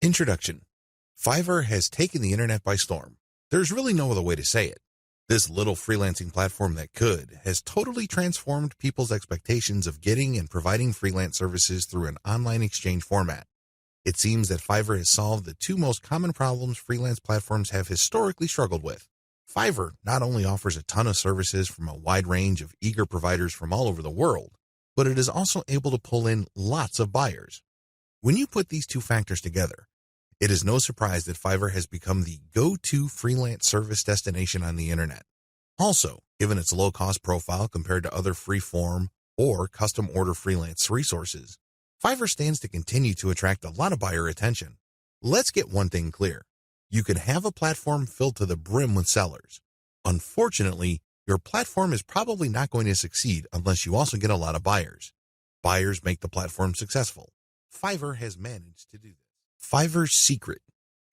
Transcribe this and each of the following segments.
Introduction. FIVERR has taken the internet by storm. There's really no other way to say it. This little freelancing platform that could has totally transformed people's expectations of getting and providing freelance services through an online exchange format. It seems that FIVERR has solved the two most common problems freelance platforms have historically struggled with. FIVERR not only offers a ton of services from a wide range of eager providers from all over the world, but it is also able to pull in lots of buyers. When you put these two factors together, it is no surprise that FIVERR has become the go-to freelance service destination on the internet. Also, given its low-cost profile compared to other free-form or custom-order freelance resources, FIVERR stands to continue to attract a lot of buyer attention. Let's get one thing clear. You can have a platform filled to the brim with sellers. Unfortunately, your platform is probably not going to succeed unless you also get a lot of buyers. Buyers make the platform successful. FIVERR has managed to do this. FIVERR's secret.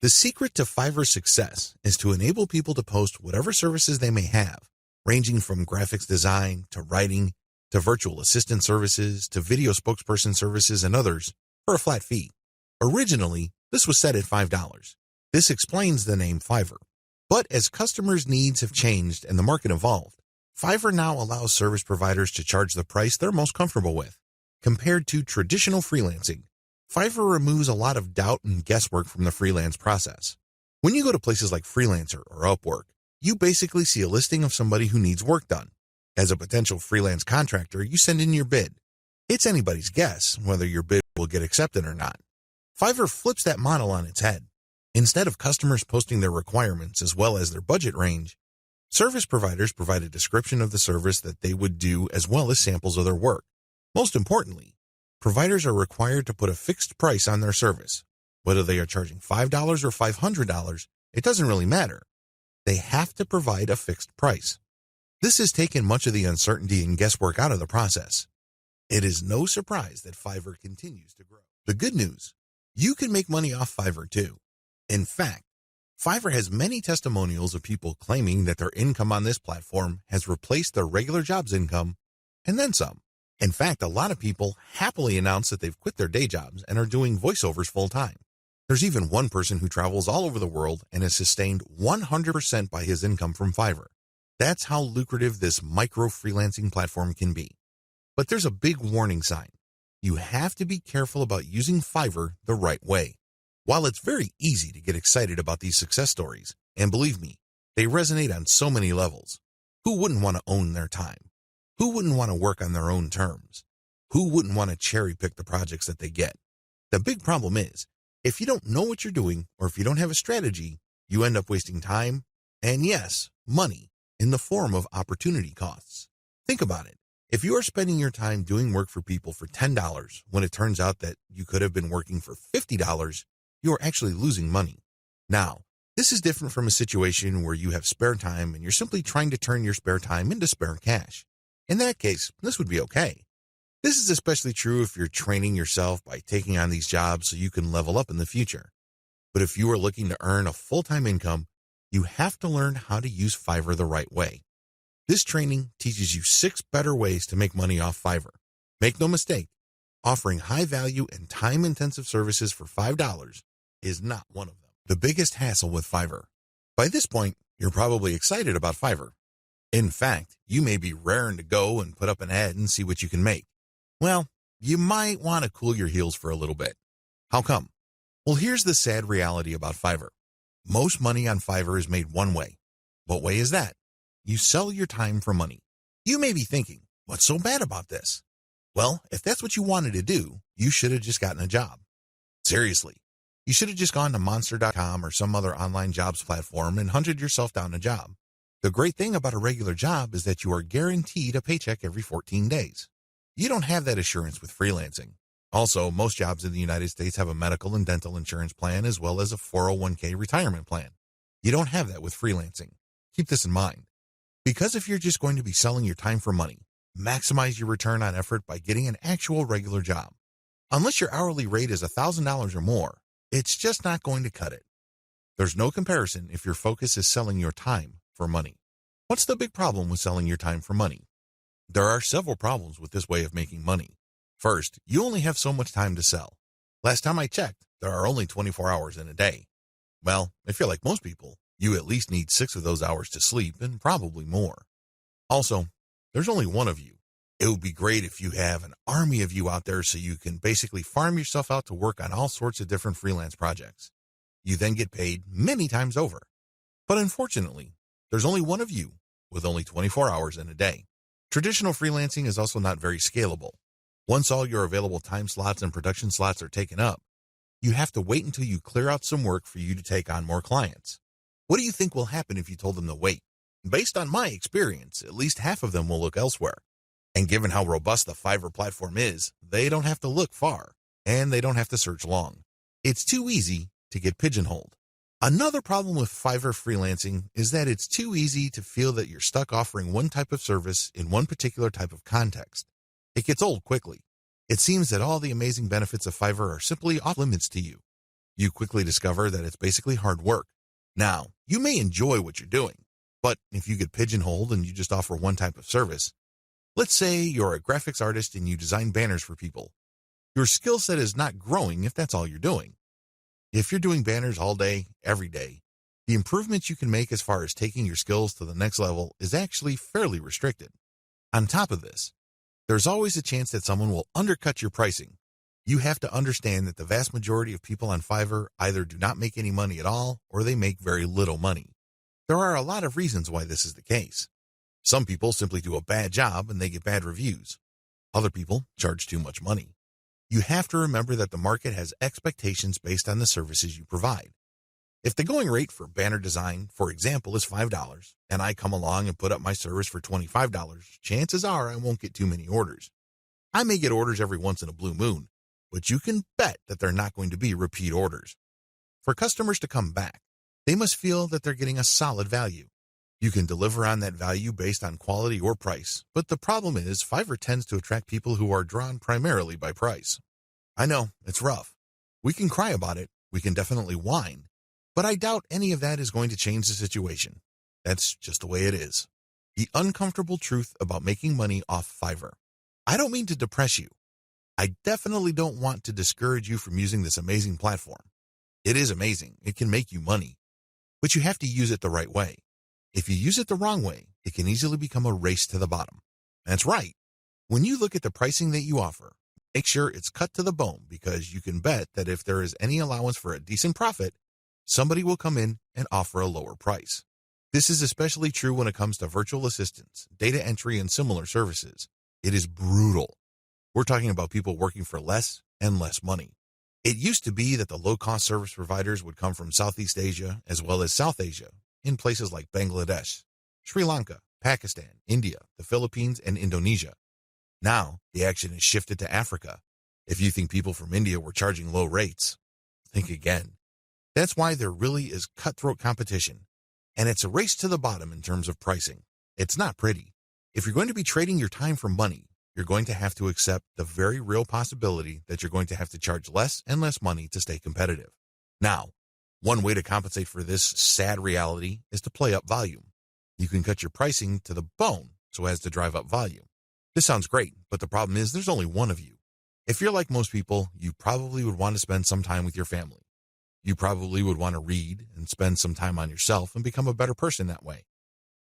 The secret to FIVERR's success is to enable people to post whatever services they may have, ranging from graphics design to writing to virtual assistant services to video spokesperson services and others for a flat fee. Originally, this was set at $5. This explains the name FIVERR. But as customers' needs have changed and the market evolved, FIVERR now allows service providers to charge the price they're most comfortable with. Compared to traditional freelancing, FIVERR removes a lot of doubt and guesswork from the freelance process. When you go to places like Freelancer or Upwork, you basically see a listing of somebody who needs work done. As a potential freelance contractor, you send in your bid. It's anybody's guess whether your bid will get accepted or not. FIVERR flips that model on its head. Instead of customers posting their requirements as well as their budget range, service providers provide a description of the service that they would do as well as samples of their work. Most importantly, providers are required to put a fixed price on their service. Whether they are charging $5 or $500, it doesn't really matter. They have to provide a fixed price. This has taken much of the uncertainty and guesswork out of the process. It is no surprise that FIVERR continues to grow. The good news, you can make money off FIVERR too. In fact, FIVERR has many testimonials of people claiming that their income on this platform has replaced their regular job's income and then some. In fact, a lot of people happily announce that they've quit their day jobs and are doing voiceovers full-time. There's even one person who travels all over the world and is sustained 100% by his income from FIVERR. That's how lucrative this micro-freelancing platform can be. But there's a big warning sign. You have to be careful about using FIVERR the right way. While it's very easy to get excited about these success stories, and believe me, they resonate on so many levels. Who wouldn't want to own their time? Who wouldn't want to work on their own terms? Who wouldn't want to cherry-pick the projects that they get? The big problem is, if you don't know what you're doing or if you don't have a strategy, you end up wasting time and, yes, money in the form of opportunity costs. Think about it. If you are spending your time doing work for people for $10 when it turns out that you could have been working for $50, you are actually losing money. Now, this is different from a situation where you have spare time and you're simply trying to turn your spare time into spare cash. In that case, this would be okay. This is especially true if you're training yourself by taking on these jobs so you can level up in the future. But if you are looking to earn a full-time income, you have to learn how to use FIVERR the right way. This training teaches you 6 better ways to make money off FIVERR. Make no mistake, offering high-value and time-intensive services for $5 is not one of them. The biggest hassle with FIVERR. By this point, you're probably excited about FIVERR. In fact, you may be raring to go and put up an ad and see what you can make. Well, you might want to cool your heels for a little bit. How come? Well, here's the sad reality about FIVERR. Most money on FIVERR is made one way. What way is that? You sell your time for money. You may be thinking, what's so bad about this? Well, if that's what you wanted to do, you should have just gotten a job. Seriously, you should have just gone to monster.com or some other online jobs platform and hunted yourself down a job. The great thing about a regular job is that you are guaranteed a paycheck every 14 days. You don't have that assurance with freelancing. Also, most jobs in the United States have a medical and dental insurance plan as well as a 401k retirement plan. You don't have that with freelancing. Keep this in mind. Because if you're just going to be selling your time for money, maximize your return on effort by getting an actual regular job. Unless your hourly rate is $1,000 or more, it's just not going to cut it. There's no comparison if your focus is selling your time for money. What's the big problem with selling your time for money? There are several problems with this way of making money. First, you only have so much time to sell. Last time I checked, there are only 24 hours in a day. Well, if you're like most people, you at least need 6 of those hours to sleep and probably more. Also, there's only one of you. It would be great if you have an army of you out there so you can basically farm yourself out to work on all sorts of different freelance projects. You then get paid many times over. But unfortunately, there's only one of you with only 24 hours in a day. Traditional freelancing is also not very scalable. Once all your available time slots and production slots are taken up, you have to wait until you clear out some work for you to take on more clients. What do you think will happen if you told them to wait? Based on my experience, at least half of them will look elsewhere. And given how robust the Fiverr platform is, they don't have to look far, and they don't have to search long. It's too easy to get pigeonholed. Another problem with Fiverr freelancing is that it's too easy to feel that you're stuck offering one type of service in one particular type of context. It gets old quickly. It seems that all the amazing benefits of Fiverr are simply off limits to you. You quickly discover that it's basically hard work. Now, you may enjoy what you're doing, but if you get pigeonholed and you just offer one type of service, let's say you're a graphics artist and you design banners for people. Your skill set is not growing if that's all you're doing. If you're doing banners all day, every day, the improvements you can make as far as taking your skills to the next level is actually fairly restricted. On top of this, there's always a chance that someone will undercut your pricing. You have to understand that the vast majority of people on Fiverr either do not make any money at all or they make very little money. There are a lot of reasons why this is the case. Some people simply do a bad job and they get bad reviews. Other people charge too much money. You have to remember that the market has expectations based on the services you provide. If the going rate for banner design, for example, is $5, and I come along and put up my service for $25, chances are I won't get too many orders. I may get orders every once in a blue moon, but you can bet that they're not going to be repeat orders. For customers to come back, they must feel that they're getting a solid value. You can deliver on that value based on quality or price, but the problem is Fiverr tends to attract people who are drawn primarily by price. I know, it's rough. We can cry about it, we can definitely whine, but I doubt any of that is going to change the situation. That's just the way it is. The uncomfortable truth about making money off Fiverr. I don't mean to depress you. I definitely don't want to discourage you from using this amazing platform. It is amazing, it can make you money, but you have to use it the right way. If you use it the wrong way, it can easily become a race to the bottom. That's right. When you look at the pricing that you offer, make sure it's cut to the bone because you can bet that if there is any allowance for a decent profit, somebody will come in and offer a lower price. This is especially true when it comes to virtual assistants, data entry, and similar services. It is brutal. We're talking about people working for less and less money. It used to be that the low-cost service providers would come from Southeast Asia as well as South Asia, in places like Bangladesh, Sri Lanka, Pakistan, India, the Philippines, and Indonesia. Now, the action has shifted to Africa. If you think people from India were charging low rates, think again. That's why there really is cutthroat competition, and it's a race to the bottom in terms of pricing. It's not pretty. If you're going to be trading your time for money, you're going to have to accept the very real possibility that you're going to have to charge less and less money to stay competitive. Now, one way to compensate for this sad reality is to play up volume. You can cut your pricing to the bone so as to drive up volume. This sounds great, but the problem is there's only one of you. If you're like most people, you probably would want to spend some time with your family. You probably would want to read and spend some time on yourself and become a better person that way.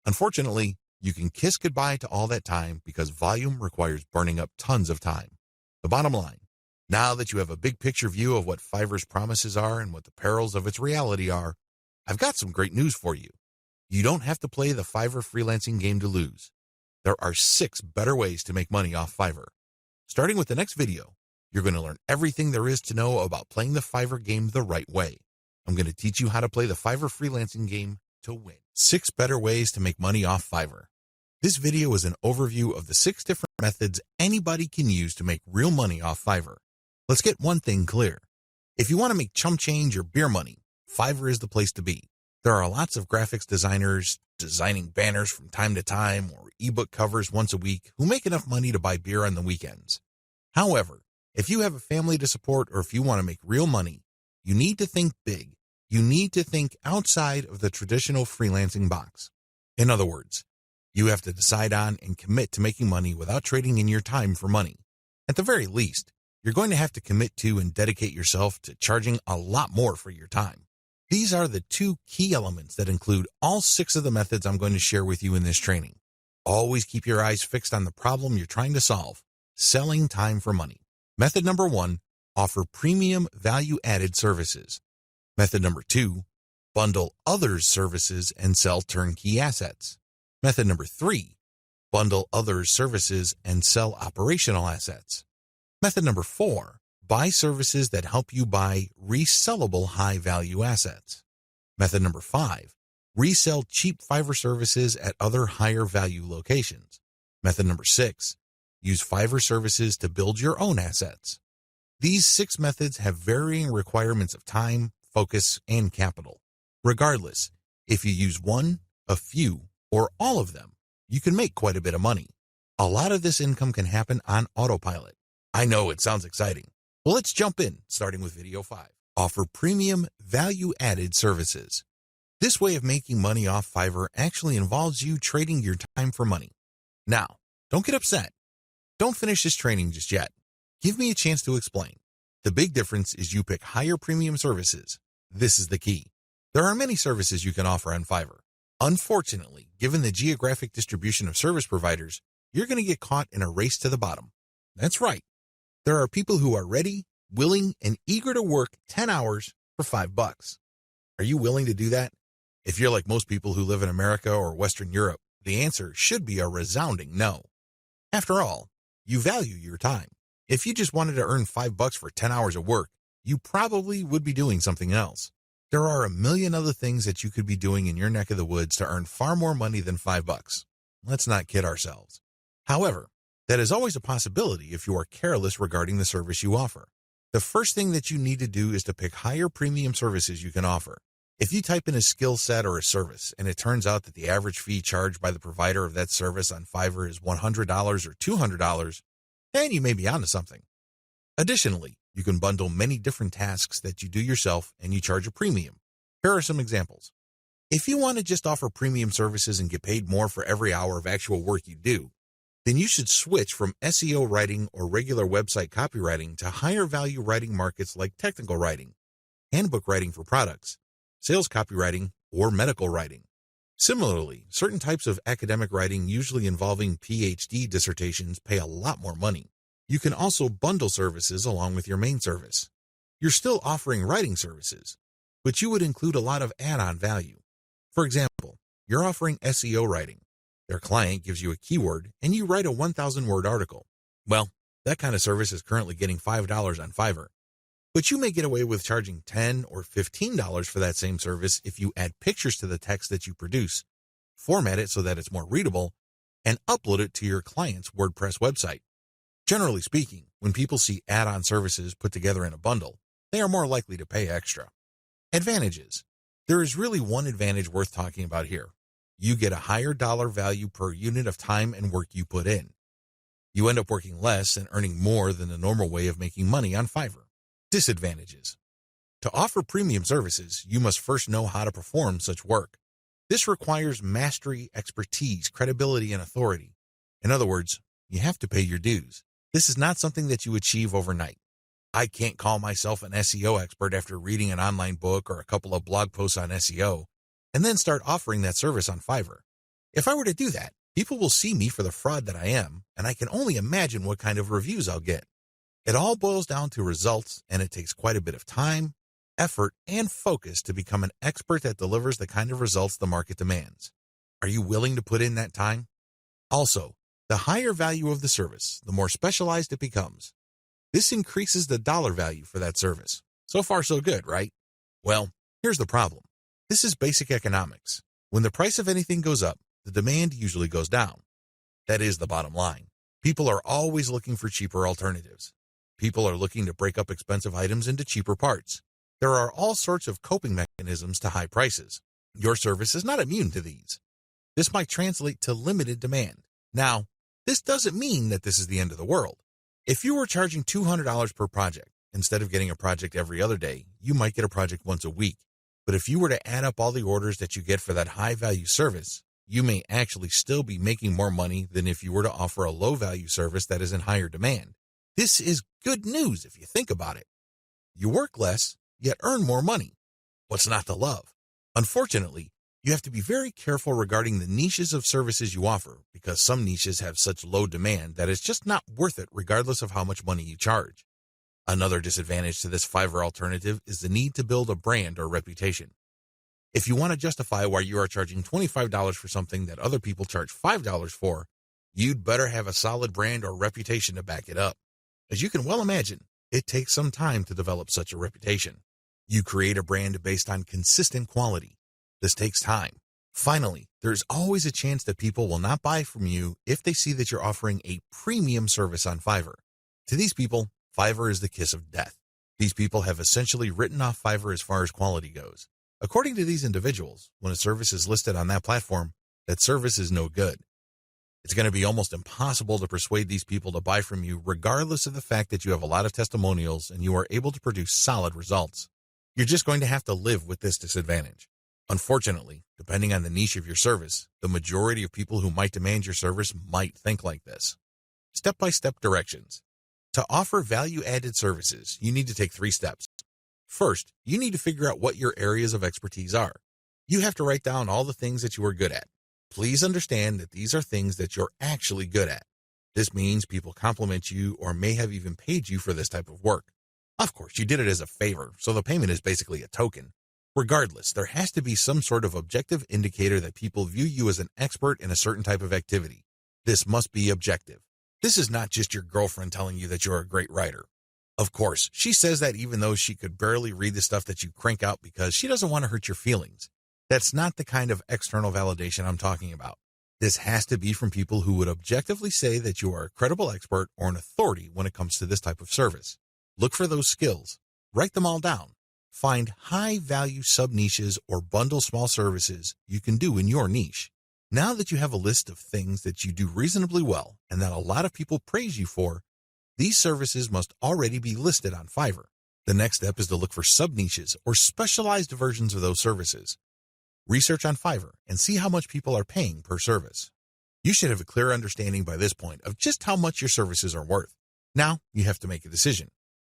Unfortunately, you can kiss goodbye to all that time because volume requires burning up tons of time. The bottom line, now that you have a big picture view of what Fiverr's promises are and what the perils of its reality are, I've got some great news for you. You don't have to play the Fiverr freelancing game to lose. There are 6 better ways to make money off Fiverr. Starting with the next video, you're going to learn everything there is to know about playing the Fiverr game the right way. I'm going to teach you how to play the Fiverr freelancing game to win. 6 better ways to make money off Fiverr. This video is an overview of the 6 different methods anybody can use to make real money off Fiverr. Let's get one thing clear. If you want to make chump change or beer money, Fiverr is the place to be. There are lots of graphics designers designing banners from time to time or ebook covers once a week who make enough money to buy beer on the weekends. However, if you have a family to support or if you want to make real money, you need to think big. You need to think outside of the traditional freelancing box. In other words, you have to decide on and commit to making money without trading in your time for money. At the very least, you're going to have to commit to and dedicate yourself to charging a lot more for your time. These are the 2 key elements that include all 6 of the methods I'm going to share with you in this training. Always keep your eyes fixed on the problem you're trying to solve, selling time for money. Method number 1, offer premium value-added services. Method number 2, bundle others' services and sell turnkey assets. Method number 3, bundle others' services and sell operational assets. Method number 4, buy services that help you buy resellable high-value assets. Method number 5, resell cheap Fiverr services at other higher-value locations. Method number 6, use Fiverr services to build your own assets. These 6 methods have varying requirements of time, focus, and capital. Regardless, if you use one, a few, or all of them, you can make quite a bit of money. A lot of this income can happen on autopilot. I know it sounds exciting. Well, let's jump in, starting with video 5. Offer premium value-added services. This way of making money off Fiverr actually involves you trading your time for money. Now, don't get upset. Don't finish this training just yet. Give me a chance to explain. The big difference is you pick higher premium services. This is the key. There are many services you can offer on Fiverr. Unfortunately, given the geographic distribution of service providers, you're going to get caught in a race to the bottom. That's right. There are people who are ready, willing, and eager to work 10 hours for $5. Are you willing to do that? If you're like most people who live in America or Western Europe, the answer should be a resounding no. After all, you value your time. If you just wanted to earn $5 for 10 hours of work, you probably would be doing something else. There are a million other things that you could be doing in your neck of the woods to earn far more money than $5. Let's not kid ourselves. However, that is always a possibility if you are careless regarding the service you offer. The first thing that you need to do is to pick higher premium services you can offer. If you type in a skill set or a service, and it turns out that the average fee charged by the provider of that service on Fiverr is $100 or $200, then you may be onto something. Additionally, you can bundle many different tasks that you do yourself and you charge a premium. Here are some examples. If you want to just offer premium services and get paid more for every hour of actual work you do, then you should switch from SEO writing or regular website copywriting to higher value writing markets like technical writing, handbook writing for products, sales copywriting, or medical writing. Similarly, certain types of academic writing, usually involving PhD dissertations, pay a lot more money. You can also bundle services along with your main service. You're still offering writing services, but you would include a lot of add-on value. For example, you're offering SEO writing. Their client gives you a keyword and you write a 1,000-word article. Well, that kind of service is currently getting $5 on Fiverr. But you may get away with charging $10 or $15 for that same service if you add pictures to the text that you produce, format it so that it's more readable, and upload it to your client's WordPress website. Generally speaking, when people see add-on services put together in a bundle, they are more likely to pay extra. Advantages. There is really one advantage worth talking about here. You get a higher dollar value per unit of time and work you put in. You end up working less and earning more than the normal way of making money on Fiverr. Disadvantages. To offer premium services, you must first know how to perform such work. This requires mastery, expertise, credibility, and authority. In other words, you have to pay your dues. This is not something that you achieve overnight. I can't call myself an SEO expert after reading an online book or a couple of blog posts on SEO, and then start offering that service on Fiverr. If I were to do that, people will see me for the fraud that I am, and I can only imagine what kind of reviews I'll get. It all boils down to results, and it takes quite a bit of time, effort, and focus to become an expert that delivers the kind of results the market demands. Are you willing to put in that time? Also, the higher value of the service, the more specialized it becomes. This increases the dollar value for that service. So far, so good, right? Well, here's the problem. This is basic economics. When the price of anything goes up, the demand usually goes down. That is the bottom line. People are always looking for cheaper alternatives. People are looking to break up expensive items into cheaper parts. There are all sorts of coping mechanisms to high prices. Your service is not immune to these. This might translate to limited demand. Now, this doesn't mean that this is the end of the world. If you were charging $200 per project, instead of getting a project every other day, you might get a project once a week. But if you were to add up all the orders that you get for that high-value service, you may actually still be making more money than if you were to offer a low-value service that is in higher demand. This is good news if you think about it. You work less, yet earn more money. What's not to love? Unfortunately, you have to be very careful regarding the niches of services you offer because some niches have such low demand that it's just not worth it regardless of how much money you charge. Another disadvantage to this Fiverr alternative is the need to build a brand or reputation. If you want to justify why you are charging $25 for something that other people charge $5 for, you'd better have a solid brand or reputation to back it up. As you can well imagine, it takes some time to develop such a reputation. You create a brand based on consistent quality. This takes time. Finally, there's always a chance that people will not buy from you if they see that you're offering a premium service on Fiverr. To these people, Fiverr is the kiss of death. These people have essentially written off Fiverr as far as quality goes. According to these individuals, when a service is listed on that platform, that service is no good. It's going to be almost impossible to persuade these people to buy from you regardless of the fact that you have a lot of testimonials and you are able to produce solid results. You're just going to have to live with this disadvantage. Unfortunately, depending on the niche of your service, the majority of people who might demand your service might think like this. Step-by-step directions. To offer value-added services, you need to take 3 steps. First, you need to figure out what your areas of expertise are. You have to write down all the things that you are good at. Please understand that these are things that you're actually good at. This means people compliment you or may have even paid you for this type of work. Of course, you did it as a favor, so the payment is basically a token. Regardless, there has to be some sort of objective indicator that people view you as an expert in a certain type of activity. This must be objective. This is not just your girlfriend telling you that you're a great writer. Of course, she says that even though she could barely read the stuff that you crank out because she doesn't want to hurt your feelings. That's not the kind of external validation I'm talking about. This has to be from people who would objectively say that you are a credible expert or an authority when it comes to this type of service. Look for those skills. Write them all down. Find high-value sub-niches or bundle small services you can do in your niche. Now that you have a list of things that you do reasonably well and that a lot of people praise you for, these services must already be listed on Fiverr. The next step is to look for sub-niches or specialized versions of those services. Research on Fiverr and see how much people are paying per service. You should have a clear understanding by this point of just how much your services are worth. Now, you have to make a decision.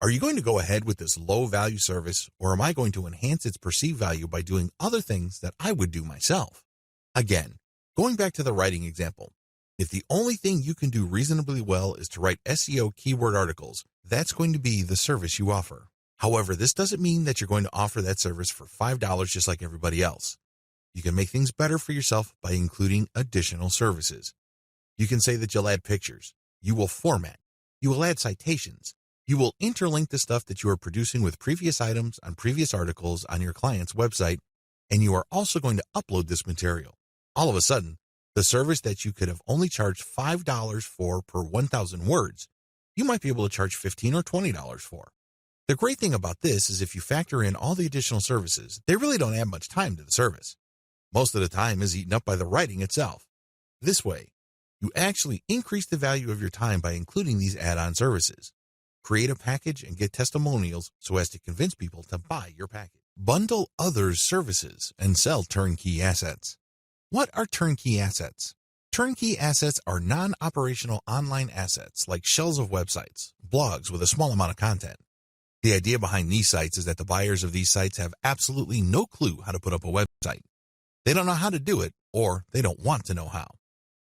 Are you going to go ahead with this low-value service, or am I going to enhance its perceived value by doing other things that I would do myself? Again, going back to the writing example, if the only thing you can do reasonably well is to write SEO keyword articles, that's going to be the service you offer. However, this doesn't mean that you're going to offer that service for $5 just like everybody else. You can make things better for yourself by including additional services. You can say that you'll add pictures, you will format, you will add citations, you will interlink the stuff that you are producing with previous items on previous articles on your client's website, and you are also going to upload this material. All of a sudden, the service that you could have only charged $5 for per 1,000 words, you might be able to charge $15 or $20 for. The great thing about this is if you factor in all the additional services, they really don't add much time to the service. Most of the time is eaten up by the writing itself. This way, you actually increase the value of your time by including these add-on services. Create a package and get testimonials so as to convince people to buy your package. Bundle others' services and sell turnkey assets. What are turnkey assets? Turnkey assets are non-operational online assets like shells of websites, blogs with a small amount of content. The idea behind these sites is that the buyers of these sites have absolutely no clue how to put up a website. They don't know how to do it, or they don't want to know how.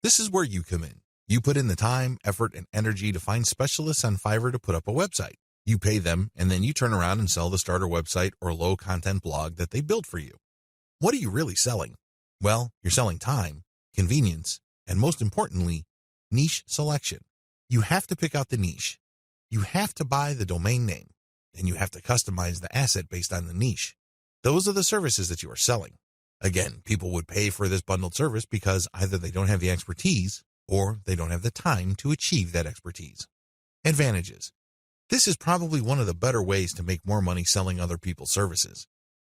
This is where you come in. You put in the time, effort, and energy to find specialists on Fiverr to put up a website. You pay them, and then you turn around and sell the starter website or low-content blog that they built for you. What are you really selling? Well, you're selling time, convenience, and most importantly, niche selection. You have to pick out the niche. You have to buy the domain name, and you have to customize the asset based on the niche. Those are the services that you are selling. Again, people would pay for this bundled service because either they don't have the expertise or they don't have the time to achieve that expertise. Advantages. This is probably one of the better ways to make more money selling other people's services.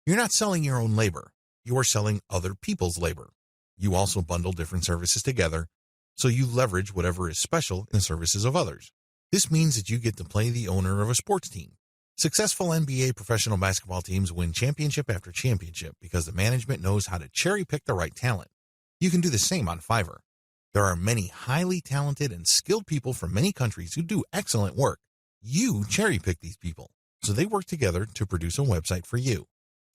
You're not selling your own labor. You are selling other people's labor. You also bundle different services together, so you leverage whatever is special in the services of others. This means that you get to play the owner of a sports team. Successful NBA professional basketball teams win championship after championship because the management knows how to cherry-pick the right talent. You can do the same on Fiverr. There are many highly talented and skilled people from many countries who do excellent work. You cherry pick these people, so they work together to produce a website for you.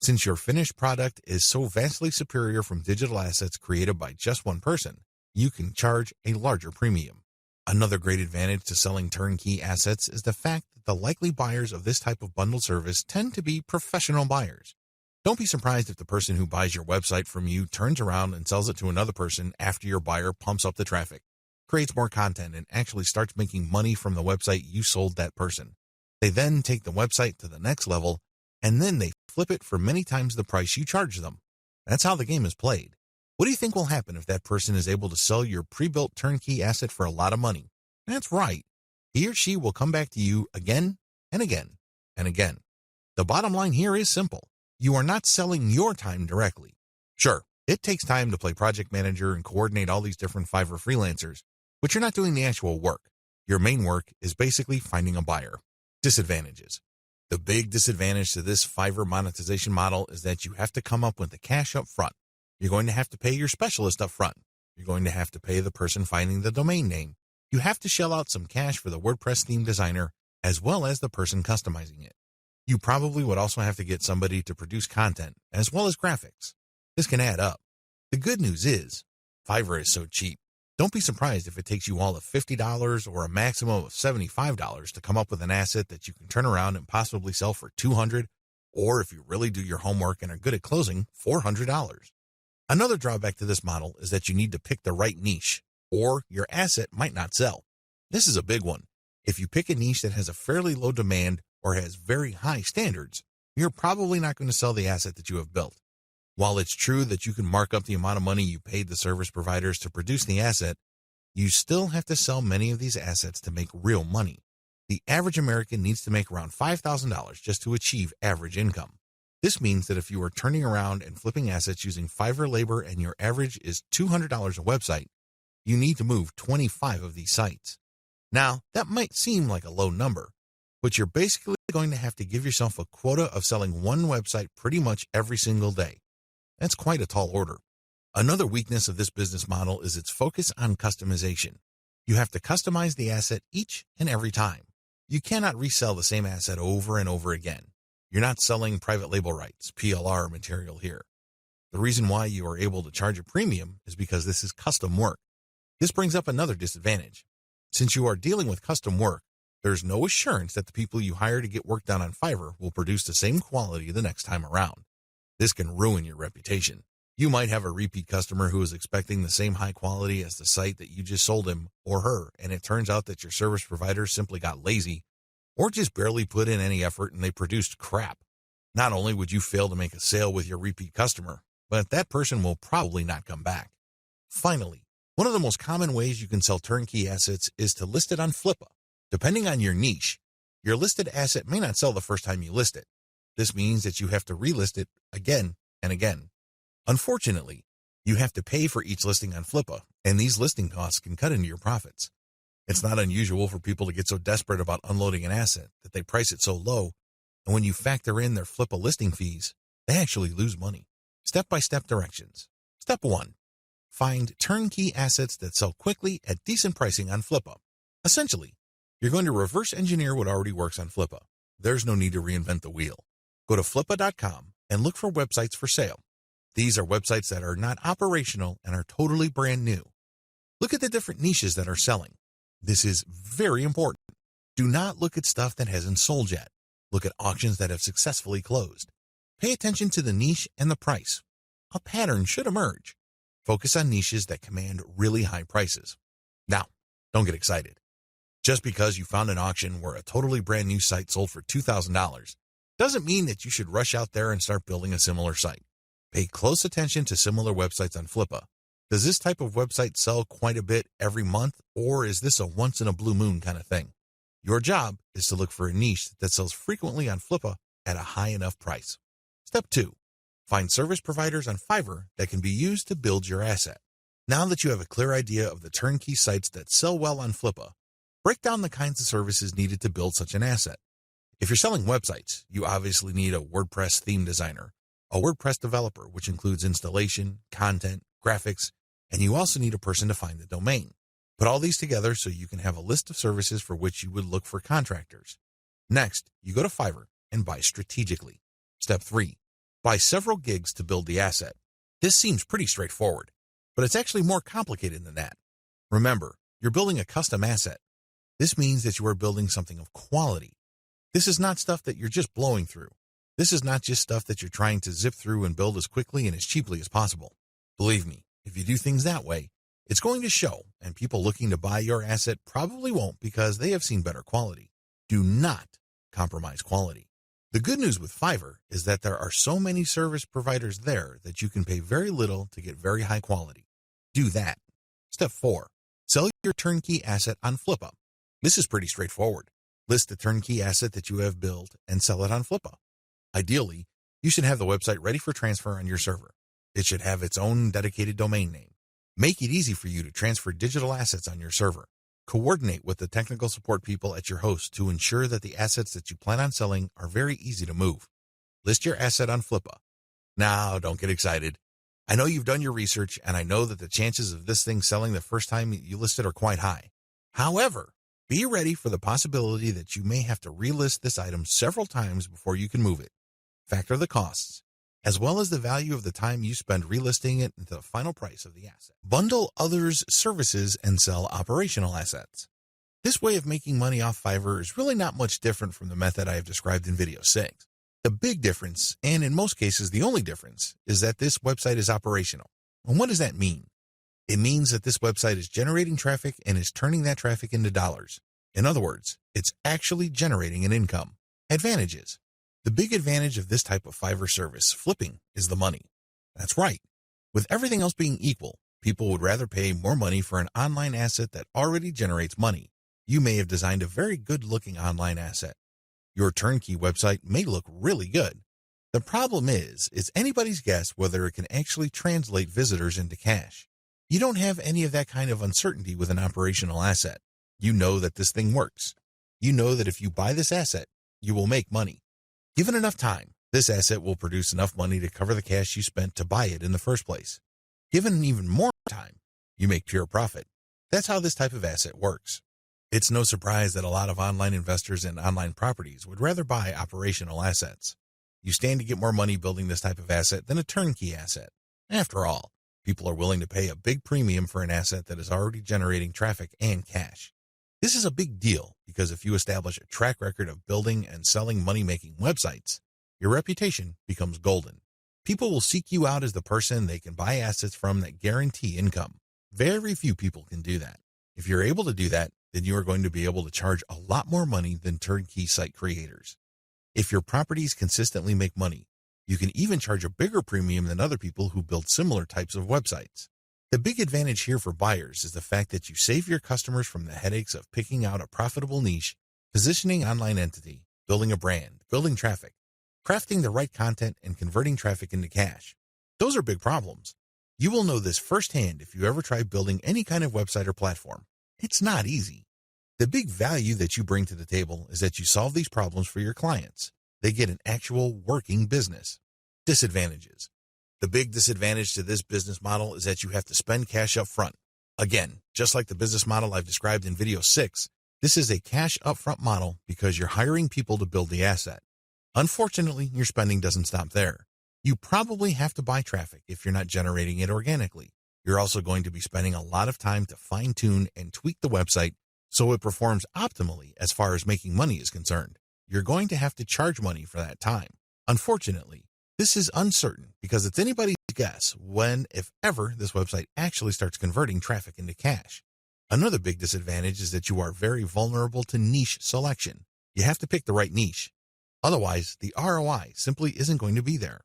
Since your finished product is so vastly superior from digital assets created by just one person, you can charge a larger premium. Another great advantage to selling turnkey assets is the fact that the likely buyers of this type of bundled service tend to be professional buyers. Don't be surprised if the person who buys your website from you turns around and sells it to another person after your buyer pumps up the traffic, creates more content, and actually starts making money from the website you sold that person. They then take the website to the next level, and then they flip it for many times the price you charge them. That's how the game is played. What do you think will happen if that person is able to sell your pre-built turnkey asset for a lot of money? That's right. He or she will come back to you again and again and again. The bottom line here is simple. You are not selling your time directly. Sure, it takes time to play project manager and coordinate all these different FIVERR freelancers, but you're not doing the actual work. Your main work is basically finding a buyer. Disadvantages. The big disadvantage to this FIVERR monetization model is that you have to come up with the cash up front. You're going to have to pay your specialist up front. You're going to have to pay the person finding the domain name. You have to shell out some cash for the WordPress theme designer, as well as the person customizing it. You probably would also have to get somebody to produce content, as well as graphics. This can add up. The good news is, FIVERR is so cheap. Don't be surprised if it takes you all of $50 or a maximum of $75 to come up with an asset that you can turn around and possibly sell for $200, or if you really do your homework and are good at closing, $400. Another drawback to this model is that you need to pick the right niche, or your asset might not sell. This is a big one. If you pick a niche that has a fairly low demand or has very high standards, you're probably not going to sell the asset that you have built. While it's true that you can mark up the amount of money you paid the service providers to produce the asset, you still have to sell many of these assets to make real money. The average American needs to make around $5,000 just to achieve average income. This means that if you are turning around and flipping assets using FIVERR labor and your average is $200 a website, you need to move 25 of these sites. Now, that might seem like a low number, but you're basically going to have to give yourself a quota of selling one website pretty much every single day. That's quite a tall order. Another weakness of this business model is its focus on customization. You have to customize the asset each and every time. You cannot resell the same asset over and over again. You're not selling private label rights, PLR material here. The reason why you are able to charge a premium is because this is custom work. This brings up another disadvantage. Since you are dealing with custom work, there's no assurance that the people you hire to get work done on FIVERR will produce the same quality the next time around. This can ruin your reputation. You might have a repeat customer who is expecting the same high quality as the site that you just sold him or her, and it turns out that your service provider simply got lazy or just barely put in any effort and they produced crap. Not only would you fail to make a sale with your repeat customer, but that person will probably not come back. Finally, one of the most common ways you can sell turnkey assets is to list it on Flippa. Depending on your niche, your listed asset may not sell the first time you list it. This means that you have to relist it again and again. Unfortunately, you have to pay for each listing on Flippa, and these listing costs can cut into your profits. It's not unusual for people to get so desperate about unloading an asset that they price it so low, and when you factor in their Flippa listing fees, they actually lose money. Step-by-step directions. Step 1. Find turnkey assets that sell quickly at decent pricing on Flippa. Essentially, you're going to reverse engineer what already works on Flippa. There's no need to reinvent the wheel. Go to flippa.com and look for websites for sale. These are websites that are not operational and are totally brand new. Look at the different niches that are selling. This is very important. Do not look at stuff that hasn't sold yet. Look at auctions that have successfully closed. Pay attention to the niche and the price. A pattern should emerge. Focus on niches that command really high prices. Now, don't get excited. Just because you found an auction where a totally brand new site sold for $2,000 doesn't mean that you should rush out there and start building a similar site. Pay close attention to similar websites on Flippa. Does this type of website sell quite a bit every month, or is this a once-in-a-blue-moon kind of thing? Your job is to look for a niche that sells frequently on Flippa at a high enough price. Step 2. Find service providers on FIVERR that can be used to build your asset. Now that you have a clear idea of the turnkey sites that sell well on Flippa, break down the kinds of services needed to build such an asset. If you're selling websites, you obviously need a WordPress theme designer, a WordPress developer, which includes installation, content, graphics, and you also need a person to find the domain. Put all these together so you can have a list of services for which you would look for contractors. Next, you go to Fiverr and buy strategically. Step 3. Buy several gigs to build the asset. This seems pretty straightforward, but it's actually more complicated than that. Remember, you're building a custom asset. This means that you are building something of quality. This is not stuff that you're just blowing through. This is not just stuff that you're trying to zip through and build as quickly and as cheaply as possible. Believe me, if you do things that way, it's going to show, and people looking to buy your asset probably won't because they have seen better quality. Do not compromise quality. The good news with Fiverr is that there are so many service providers there that you can pay very little to get very high quality. Do that. Step 4. Sell your turnkey asset on FlippUp. This is pretty straightforward. List the turnkey asset that you have built and sell it on FlippUp. Ideally, you should have the website ready for transfer on your server. It should have its own dedicated domain name. Make it easy for you to transfer digital assets on your server. Coordinate with the technical support people at your host to ensure that the assets that you plan on selling are very easy to move. List your asset on FlippUp. Now, don't get excited. I know you've done your research, and I know that the chances of this thing selling the first time you list it are quite high. However, be ready for the possibility that you may have to relist this item several times before you can move it. Factor the costs, as well as the value of the time you spend relisting it into the final price of the asset. Bundle others' services and sell operational assets. This way of making money off Fiverr is really not much different from the method I have described in video 6. The big difference, and in most cases the only difference, is that this website is operational. And what does that mean? It means that this website is generating traffic and is turning that traffic into dollars. In other words, it's actually generating an income. Advantages. The big advantage of this type of Fiverr service, flipping, is the money. That's right. With everything else being equal, people would rather pay more money for an online asset that already generates money. You may have designed a very good-looking online asset. Your turnkey website may look really good. The problem is, it's anybody's guess whether it can actually translate visitors into cash. You don't have any of that kind of uncertainty with an operational asset. You know that this thing works. You know that if you buy this asset, you will make money. Given enough time, this asset will produce enough money to cover the cash you spent to buy it in the first place. Given even more time, you make pure profit. That's how this type of asset works. It's no surprise that a lot of online investors in online properties would rather buy operational assets. You stand to get more money building this type of asset than a turnkey asset. After all, people are willing to pay a big premium for an asset that is already generating traffic and cash. This is a big deal because if you establish a track record of building and selling money-making websites, your reputation becomes golden. People will seek you out as the person they can buy assets from that guarantee income. Very few people can do that. If you're able to do that, then you are going to be able to charge a lot more money than turnkey site creators. If your properties consistently make money, you can even charge a bigger premium than other people who build similar types of websites. The big advantage here for buyers is the fact that you save your customers from the headaches of picking out a profitable niche, positioning online entity, building a brand, building traffic, crafting the right content, and converting traffic into cash. Those are big problems. You will know this firsthand if you ever try building any kind of website or platform. It's not easy. The big value that you bring to the table is that you solve these problems for your clients. They get an actual working business. Disadvantages. The big disadvantage to this business model is that you have to spend cash up front. Again, just like the business model I've described in video 6, this is a cash upfront model because you're hiring people to build the asset. Unfortunately, your spending doesn't stop there. You probably have to buy traffic if you're not generating it organically. You're also going to be spending a lot of time to fine-tune and tweak the website so it performs optimally as far as making money is concerned. You're going to have to charge money for that time. Unfortunately, this is uncertain because it's anybody's guess when, if ever, this website actually starts converting traffic into cash. Another big disadvantage is that you are very vulnerable to niche selection. You have to pick the right niche. Otherwise, the ROI simply isn't going to be there.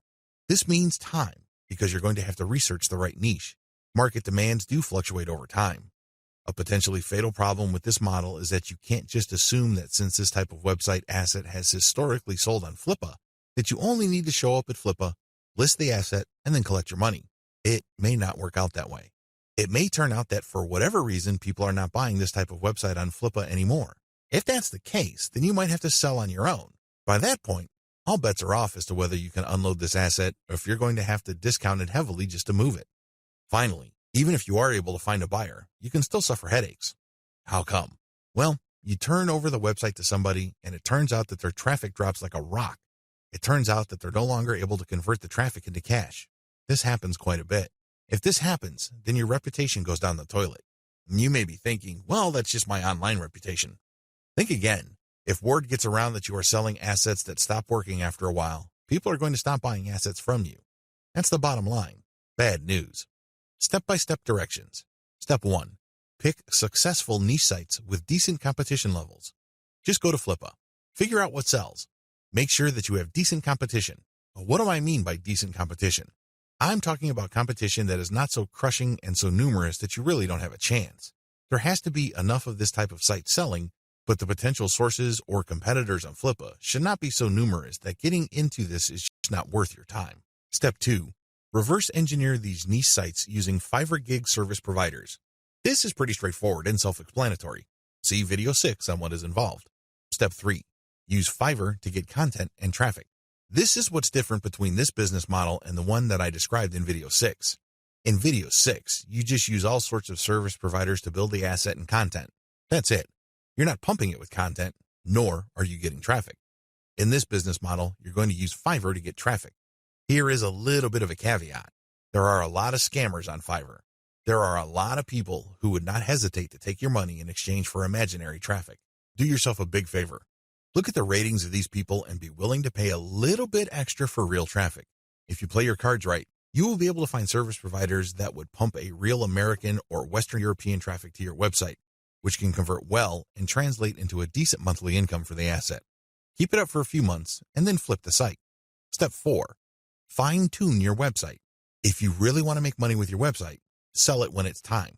This means time because you're going to have to research the right niche. Market demands do fluctuate over time. A potentially fatal problem with this model is that you can't just assume that since this type of website asset has historically sold on Flippa, that you only need to show up at Flippa, list the asset, and then collect your money. It may not work out that way. It may turn out that for whatever reason, people are not buying this type of website on Flippa anymore. If that's the case, then you might have to sell on your own. By that point, all bets are off as to whether you can unload this asset or if you're going to have to discount it heavily just to move it. Finally, Even if you are able to find a buyer, you can still suffer headaches. How come? Well, you turn over the website to somebody and it turns out that their traffic drops like a rock. It turns out that they're no longer able to convert the traffic into cash. This happens quite a bit. If this happens, then your reputation goes down the toilet. And you may be thinking, well, that's just my online reputation. Think again. If word gets around that you are selling assets that stop working after a while, people are going to stop buying assets from you. That's the bottom line. Bad news. Step-by-step directions. Step 1. Pick successful niche sites with decent competition levels. Just go to Flippa. Figure out what sells. Make sure that you have decent competition. What do I mean by decent competition? I'm talking about competition that is not so crushing and so numerous that you really don't have a chance. There has to be enough of this type of site selling, but the potential sources or competitors on Flippa should not be so numerous that getting into this is just not worth your time. Step 2. Reverse engineer these niche sites using FIVERR gig service providers. This is pretty straightforward and self-explanatory. See video 6 on what is involved. Step 3. Use FIVERR to get content and traffic. This is what's different between this business model and the one that I described in video 6. In video 6, you just use all sorts of service providers to build the asset and content. That's it. You're not pumping it with content, nor are you getting traffic. In this business model, you're going to use FIVERR to get traffic. Here is a little bit of a caveat. There are a lot of scammers on FIVERR. There are a lot of people who would not hesitate to take your money in exchange for imaginary traffic. Do yourself a big favor. Look at the ratings of these people and be willing to pay a little bit extra for real traffic. If you play your cards right, you will be able to find service providers that would pump a real American or Western European traffic to your website, which can convert well and translate into a decent monthly income for the asset. Keep it up for a few months and then flip the site. Step 4. Fine-tune your website. If you really want to make money with your website, sell it when it's time.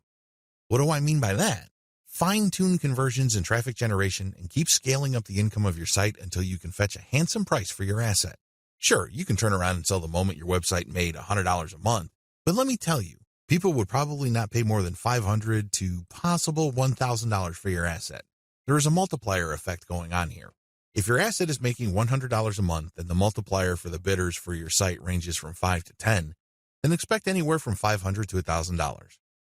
What do I mean by that? Fine-tune conversions and traffic generation and keep scaling up the income of your site until you can fetch a handsome price for your asset. Sure, you can turn around and sell the moment your website made $100 a month, but let me tell you, people would probably not pay more than $500 to possible $1,000 for your asset. There is a multiplier effect going on here. If your asset is making $100 a month and the multiplier for the bidders for your site ranges from 5 to 10, then expect anywhere from $500 to $1,000.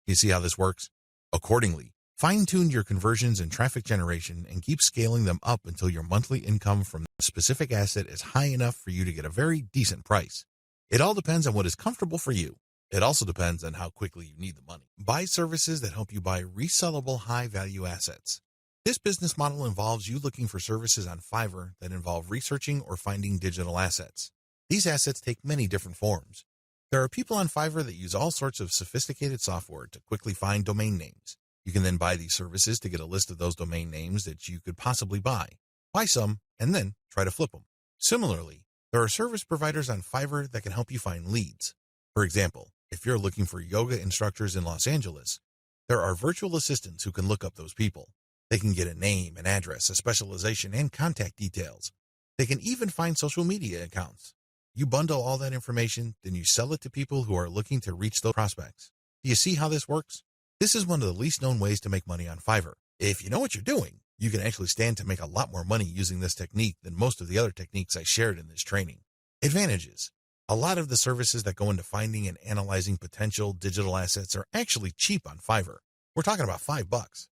You see how this works? Accordingly, fine-tune your conversions and traffic generation and keep scaling them up until your monthly income from the specific asset is high enough for you to get a very decent price. It all depends on what is comfortable for you. It also depends on how quickly you need the money. Buy services that help you buy resellable high-value assets. This business model involves you looking for services on FIVERR that involve researching or finding digital assets. These assets take many different forms. There are people on FIVERR that use all sorts of sophisticated software to quickly find domain names. You can then buy these services to get a list of those domain names that you could possibly buy. Buy some, and then try to flip them. Similarly, there are service providers on FIVERR that can help you find leads. For example, if you're looking for yoga instructors in Los Angeles, there are virtual assistants who can look up those people. They can get a name, an address, a specialization, and contact details. They can even find social media accounts. You bundle all that information, then you sell it to people who are looking to reach those prospects. Do you see how this works? This is one of the least known ways to make money on FIVERR. If you know what you're doing, you can actually stand to make a lot more money using this technique than most of the other techniques I shared in this training. Advantages. A lot of the services that go into finding and analyzing potential digital assets are actually cheap on FIVERR. We're talking about $5.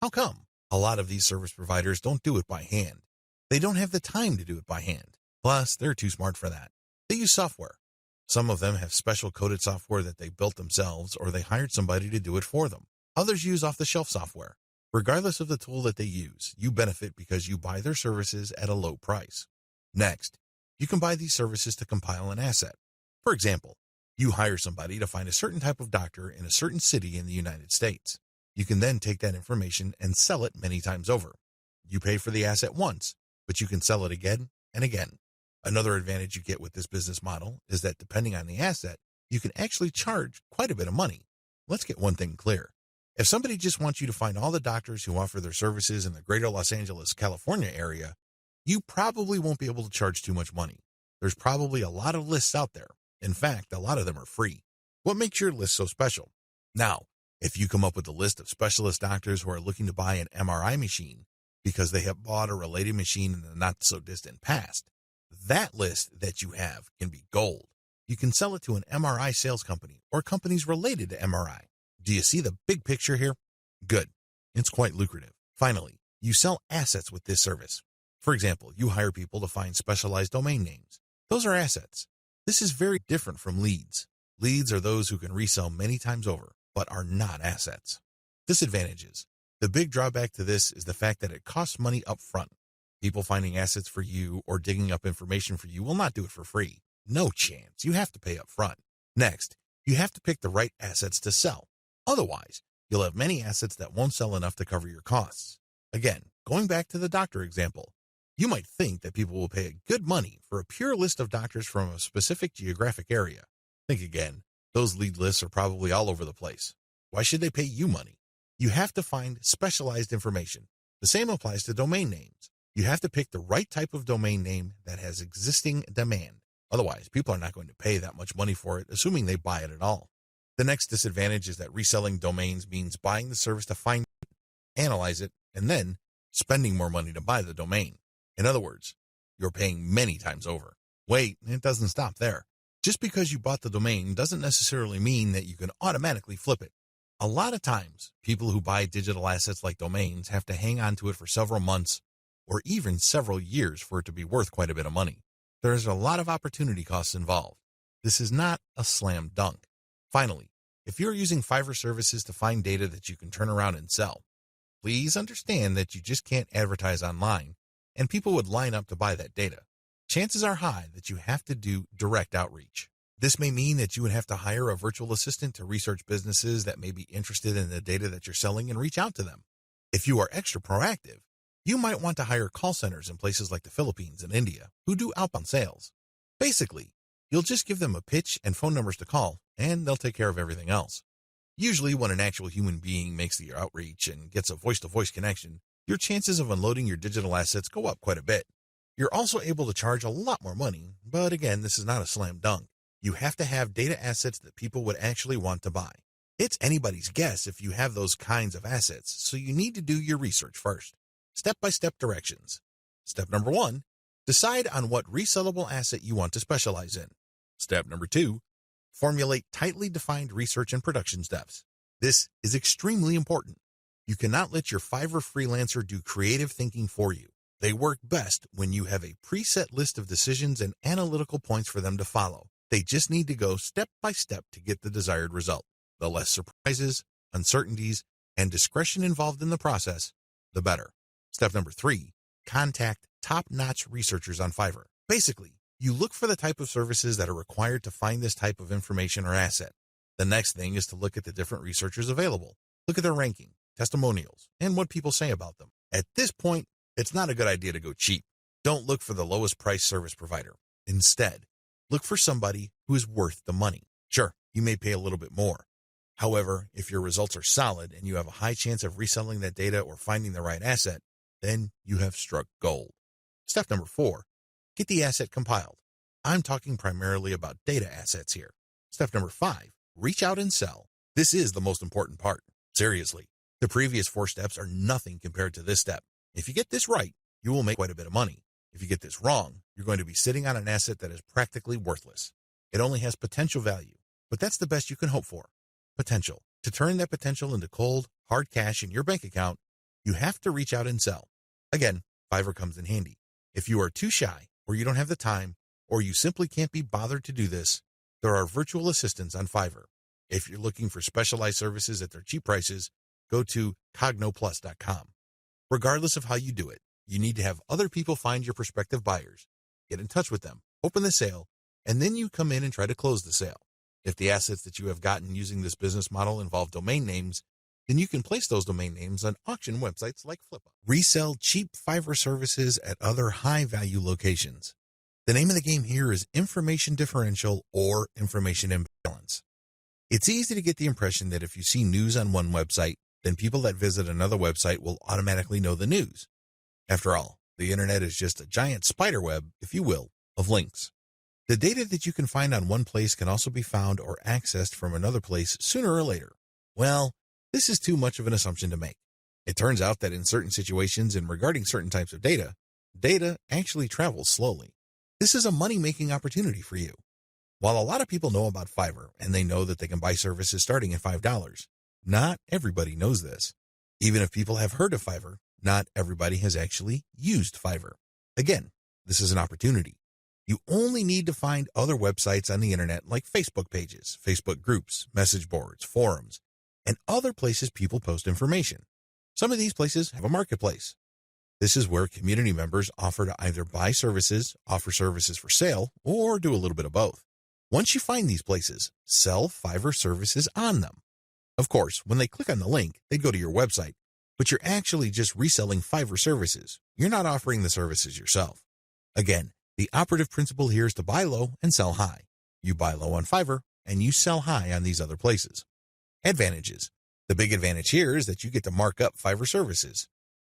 How come? A lot of these service providers don't do it by hand. They don't have the time to do it by hand. Plus, they're too smart for that. They use software. Some of them have special coded software that they built themselves or they hired somebody to do it for them. Others use off-the-shelf software. Regardless of the tool that they use, you benefit because you buy their services at a low price. Next, you can buy these services to compile an asset. For example, you hire somebody to find a certain type of doctor in a certain city in the United States. You can then take that information and sell it many times over. You pay for the asset once, but you can sell it again and again. Another advantage you get with this business model is that depending on the asset, you can actually charge quite a bit of money. Let's get one thing clear. If somebody just wants you to find all the doctors who offer their services in the greater Los Angeles, California area, you probably won't be able to charge too much money. There's probably a lot of lists out there. In fact, a lot of them are free. What makes your list so special? Now, if you come up with a list of specialist doctors who are looking to buy an MRI machine because they have bought a related machine in the not-so-distant past, that list that you have can be gold. You can sell it to an MRI sales company or companies related to MRI. Do you see the big picture here? Good. It's quite lucrative. Finally, you sell assets with this service. For example, you hire people to find specialized domain names. Those are assets. This is very different from leads. Leads are those who can resell many times over, but are not assets. Disadvantages. The big drawback to this is the fact that it costs money up front. People finding assets for you or digging up information for you will not do it for free. No chance. You have to pay up front. Next, you have to pick the right assets to sell. Otherwise, you'll have many assets that won't sell enough to cover your costs. Again, going back to the doctor example, you might think that people will pay good money for a pure list of doctors from a specific geographic area. Think again. Those lead lists are probably all over the place. Why should they pay you money? You have to find specialized information. The same applies to domain names. You have to pick the right type of domain name that has existing demand. Otherwise, people are not going to pay that much money for it, assuming they buy it at all. The next disadvantage is that reselling domains means buying the service to find it, analyze it, and then spending more money to buy the domain. In other words, you're paying many times over. Wait, it doesn't stop there. Just because you bought the domain doesn't necessarily mean that you can automatically flip it. A lot of times, people who buy digital assets like domains have to hang on to it for several months or even several years for it to be worth quite a bit of money. There's a lot of opportunity costs involved. This is not a slam dunk. Finally, if you're using Fiverr services to find data that you can turn around and sell, please understand that you just can't advertise online and people would line up to buy that data. Chances are high that you have to do direct outreach. This may mean that you would have to hire a virtual assistant to research businesses that may be interested in the data that you're selling and reach out to them. If you are extra proactive, you might want to hire call centers in places like the Philippines and India who do outbound sales. Basically, you'll just give them a pitch and phone numbers to call, and they'll take care of everything else. Usually when an actual human being makes the outreach and gets a voice-to-voice connection, your chances of unloading your digital assets go up quite a bit. You're also able to charge a lot more money, but again, this is not a slam dunk. You have to have data assets that people would actually want to buy. It's anybody's guess if you have those kinds of assets, so you need to do your research first. Step-by-step directions. Step number 1, decide on what resellable asset you want to specialize in. Step number 2, formulate tightly defined research and production steps. This is extremely important. You cannot let your Fiverr freelancer do creative thinking for you. They work best when you have a preset list of decisions and analytical points for them to follow. They just need to go step by step to get the desired result. The less surprises, uncertainties, and discretion involved in the process, the better. Step number 3, contact top-notch researchers on Fiverr. Basically, you look for the type of services that are required to find this type of information or asset. The next thing is to look at the different researchers available. Look at their ranking, testimonials, and what people say about them. At this point, it's not a good idea to go cheap. Don't look for the lowest price service provider. Instead, look for somebody who is worth the money. Sure, you may pay a little bit more. However, if your results are solid and you have a high chance of reselling that data or finding the right asset, then you have struck gold. Step number 4, get the asset compiled. I'm talking primarily about data assets here. Step number 5, reach out and sell. This is the most important part. Seriously, the previous 4 steps are nothing compared to this step. If you get this right, you will make quite a bit of money. If you get this wrong, you're going to be sitting on an asset that is practically worthless. It only has potential value, but that's the best you can hope for. Potential. To turn that potential into cold, hard cash in your bank account, you have to reach out and sell. Again, Fiverr comes in handy. If you are too shy, or you don't have the time, or you simply can't be bothered to do this, there are virtual assistants on Fiverr. If you're looking for specialized services at their cheap prices, go to cognoplus.com. Regardless of how you do it, you need to have other people find your prospective buyers, get in touch with them, open the sale, and then you come in and try to close the sale. If the assets that you have gotten using this business model involve domain names, then you can place those domain names on auction websites like FlippUp. Resell cheap Fiverr services at other high-value locations. The name of the game here is information differential or information imbalance. It's easy to get the impression that if you see news on one website, then people that visit another website will automatically know the news. After all, the internet is just a giant spider web, if you will, of links. The data that you can find on one place can also be found or accessed from another place sooner or later. Well, this is too much of an assumption to make. It turns out that in certain situations and regarding certain types of data actually travels slowly. This is a money-making opportunity for you. While a lot of people know about Fiverr and they know that they can buy services starting at $5, Not everybody knows this. Even if people have heard of Fiverr, not everybody has actually used Fiverr. Again, this is an opportunity. You only need to find other websites on the internet like Facebook pages, Facebook groups, message boards, forums, and other places people post information. Some of these places have a marketplace. This is where community members offer to either buy services, offer services for sale, or do a little bit of both. Once you find these places, sell Fiverr services on them. Of course, when they click on the link, they go to your website, but you're actually just reselling Fiverr services. You're not offering the services yourself. Again, the operative principle here is to buy low and sell high. You buy low on Fiverr, and you sell high on these other places. Advantages. The big advantage here is that you get to mark up Fiverr services.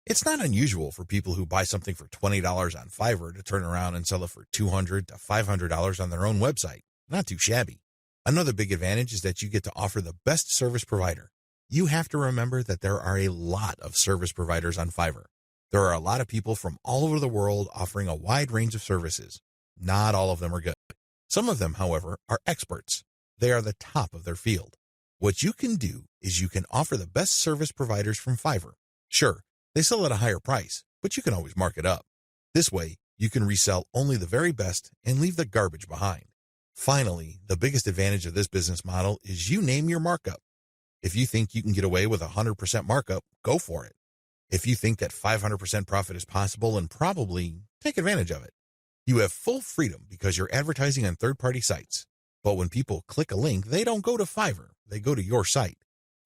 It's not unusual for people who buy something for $20 on Fiverr to turn around and sell it for $200 to $500 on their own website. Not too shabby. Another big advantage is that you get to offer the best service provider. You have to remember that there are a lot of service providers on Fiverr. There are a lot of people from all over the world offering a wide range of services. Not all of them are good. Some of them, however, are experts. They are the top of their field. What you can do is you can offer the best service providers from Fiverr. Sure, they sell at a higher price, but you can always mark it up. This way, you can resell only the very best and leave the garbage behind. Finally, the biggest advantage of this business model is you name your markup. If you think you can get away with 100% markup, go for it. If you think that 500% profit is possible, and probably take advantage of it. You have full freedom because you're advertising on third-party sites. But when people click a link, they don't go to Fiverr, they go to your site.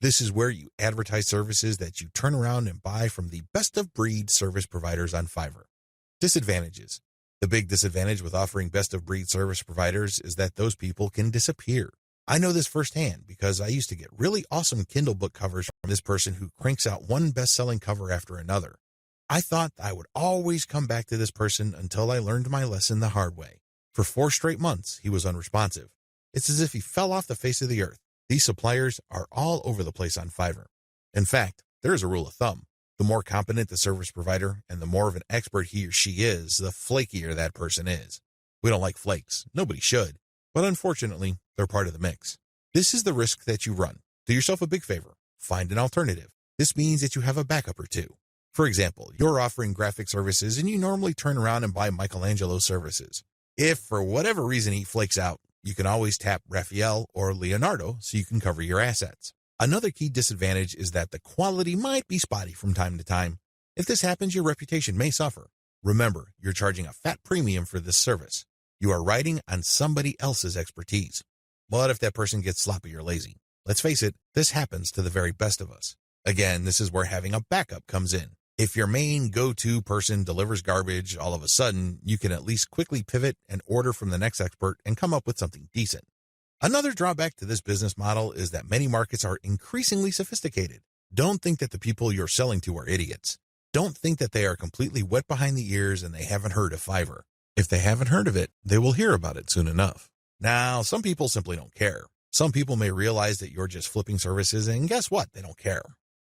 This is where you advertise services that you turn around and buy from the best-of-breed service providers on Fiverr. Disadvantages. The big disadvantage with offering best-of-breed service providers is that those people can disappear. I know this firsthand because I used to get really awesome Kindle book covers from this person who cranks out one best-selling cover after another. I thought I would always come back to this person until I learned my lesson the hard way. For 4 straight months, he was unresponsive. It's as if he fell off the face of the earth. These suppliers are all over the place on Fiverr. In fact, there is a rule of thumb. The more competent the service provider and the more of an expert he or she is, the flakier that person is. We don't like flakes. Nobody should. But unfortunately, they're part of the mix. This is the risk that you run. Do yourself a big favor. Find an alternative. This means that you have a backup or two. For example, you're offering graphic services and you normally turn around and buy Michelangelo's services. If for whatever reason he flakes out, you can always tap Raphael or Leonardo so you can cover your assets. Another key disadvantage is that the quality might be spotty from time to time. If this happens, your reputation may suffer. Remember, you're charging a fat premium for this service. You are riding on somebody else's expertise. But if that person gets sloppy or lazy, let's face it, this happens to the very best of us. Again, this is where having a backup comes in. If your main go-to person delivers garbage, all of a sudden, you can at least quickly pivot and order from the next expert and come up with something decent. Another drawback to this business model is that many markets are increasingly sophisticated. Don't think that the people you're selling to are idiots. Don't think that they are completely wet behind the ears and they haven't heard of Fiverr. If they haven't heard of it, they will hear about it soon enough. Now, some people simply don't care. Some people may realize that you're just flipping services, and guess what? They don't care.